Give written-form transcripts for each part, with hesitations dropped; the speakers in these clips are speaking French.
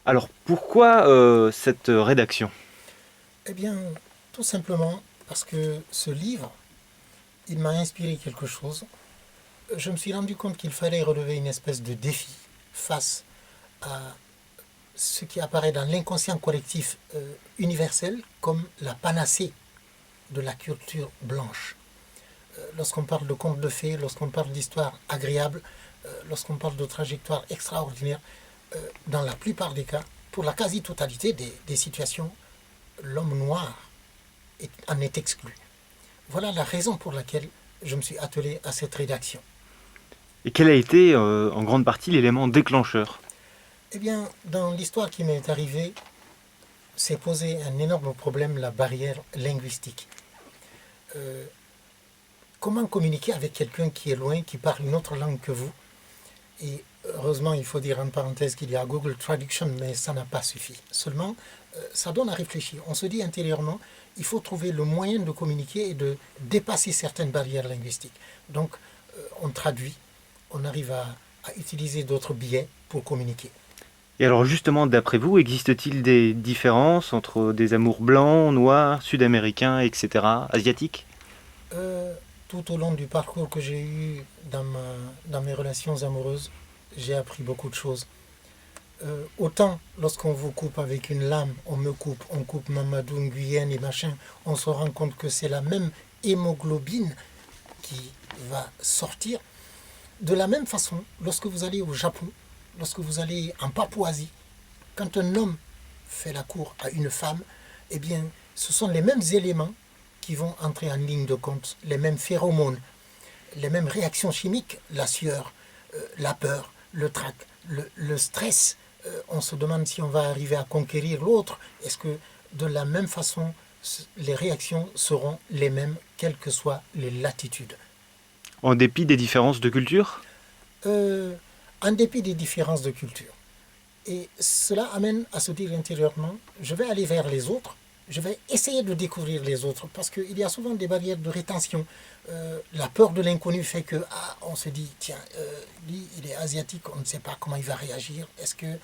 Alors pourquoi cette rédaction? Eh bien, tout simplement parce que ce livre, il m'a inspiré quelque chose. Je me suis rendu compte qu'il fallait relever une espèce de défi face à ce qui apparaît dans l'inconscient collectif universel comme la panacée de la culture blanche. Lorsqu'on parle de contes de fées, lorsqu'on parle d'histoires agréables, lorsqu'on parle de trajectoires extraordinaires, dans la plupart des cas, pour la quasi-totalité des situations, l'homme noir en est exclu. Voilà la raison pour laquelle je me suis attelé à cette rédaction. Et quel a été en grande partie l'élément déclencheur? Eh bien, dans l'histoire qui m'est arrivée, s'est posé un énorme problème, la barrière linguistique. Euh, Comment communiquer avec quelqu'un qui est loin, qui parle une autre langue que vous? Et heureusement, il faut dire en parenthèse qu'il y a Google Traduction, mais ça n'a pas suffi. Seulement, ça donne à réfléchir. On se dit intérieurement, il faut trouver le moyen de communiquer et de dépasser certaines barrières linguistiques. Donc, on traduit, on arrive à utiliser d'autres biais pour communiquer. Et alors justement, d'après vous, existe-t-il des différences entre des amours blancs, noirs, sud-américains, etc., asiatiques? Euh, Tout au long du parcours que j'ai eu dans mes relations amoureuses, j'ai appris beaucoup de choses. Autant lorsqu'on vous coupe avec une lame, on me coupe, on coupe Mamadou Nguyen et machin, on se rend compte que c'est la même hémoglobine qui va sortir. De la même façon, lorsque vous allez au Japon, lorsque vous allez en Papouasie, quand un homme fait la cour à une femme, eh bien, ce sont les mêmes éléments qui vont entrer en ligne de compte, les mêmes phéromones, les mêmes réactions chimiques, la sueur, la peur, le trac, le stress. On se demande si on va arriver à conquérir l'autre. Est-ce que de la même façon, les réactions seront les mêmes, quelles que soient les latitudes? En dépit des différences de culture? euh, En dépit des différences de culture. Et cela amène à se dire intérieurement, je vais aller vers les autres, je vais essayer de découvrir les autres, parce qu'il y a souvent des barrières de rétention. La peur de l'inconnu fait que, on se dit, tiens, lui, il est asiatique, on ne sait pas comment il va réagir. Est-ce que...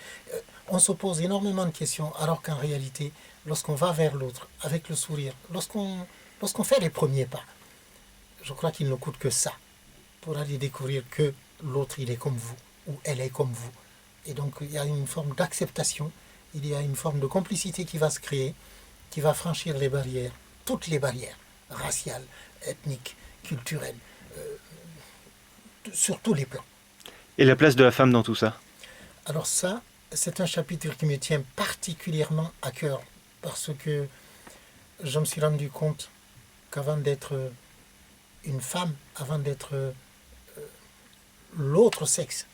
on se pose énormément de questions, alors qu'en réalité, lorsqu'on va vers l'autre, avec le sourire, lorsqu'on fait les premiers pas, je crois qu'il ne coûte que ça, pour aller découvrir que l'autre, il est comme vous, ou elle est comme vous. Et donc, il y a une forme d'acceptation, il y a une forme de complicité qui va se créer, qui va franchir les barrières, toutes les barrières, raciales, ethniques, culturelles, sur tous les plans. Et la place de la femme dans tout ça? Alors ça, c'est un chapitre qui me tient particulièrement à cœur, parce que je me suis rendu compte qu'avant d'être une femme, avant d'être l'autre sexe,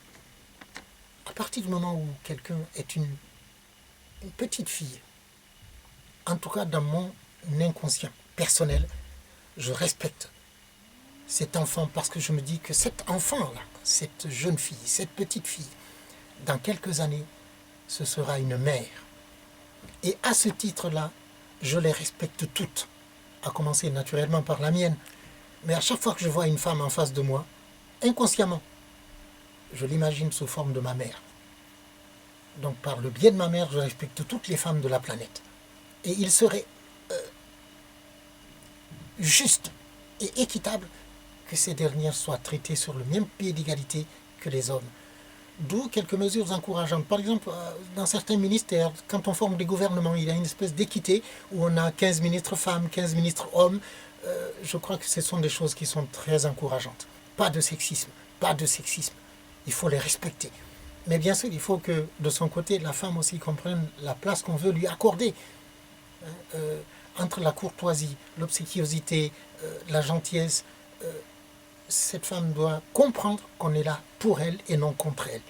à partir du moment où quelqu'un est une petite fille, en tout cas dans mon inconscient personnel, je respecte cet enfant parce que je me dis que cet enfant-là, cette jeune fille, cette petite fille, dans quelques années, ce sera une mère. Et à ce titre-là, je les respecte toutes, à commencer naturellement par la mienne. Mais à chaque fois que je vois une femme en face de moi, inconsciemment, je l'imagine sous forme de ma mère. Donc par le biais de ma mère, je respecte toutes les femmes de la planète. Et il serait juste et équitable que ces dernières soient traitées sur le même pied d'égalité que les hommes. D'où quelques mesures encourageantes. Par exemple, dans certains ministères, quand on forme des gouvernements, il y a une espèce d'équité où on a 15 ministres femmes, 15 ministres hommes. Je crois que ce sont des choses qui sont très encourageantes. Pas de sexisme, pas de sexisme. Il faut les respecter. Mais bien sûr, il faut que de son côté, la femme aussi comprenne la place qu'on veut lui accorder. Entre la courtoisie, l'obséquiosité, la gentillesse, cette femme doit comprendre qu'on est là pour elle et non contre elle.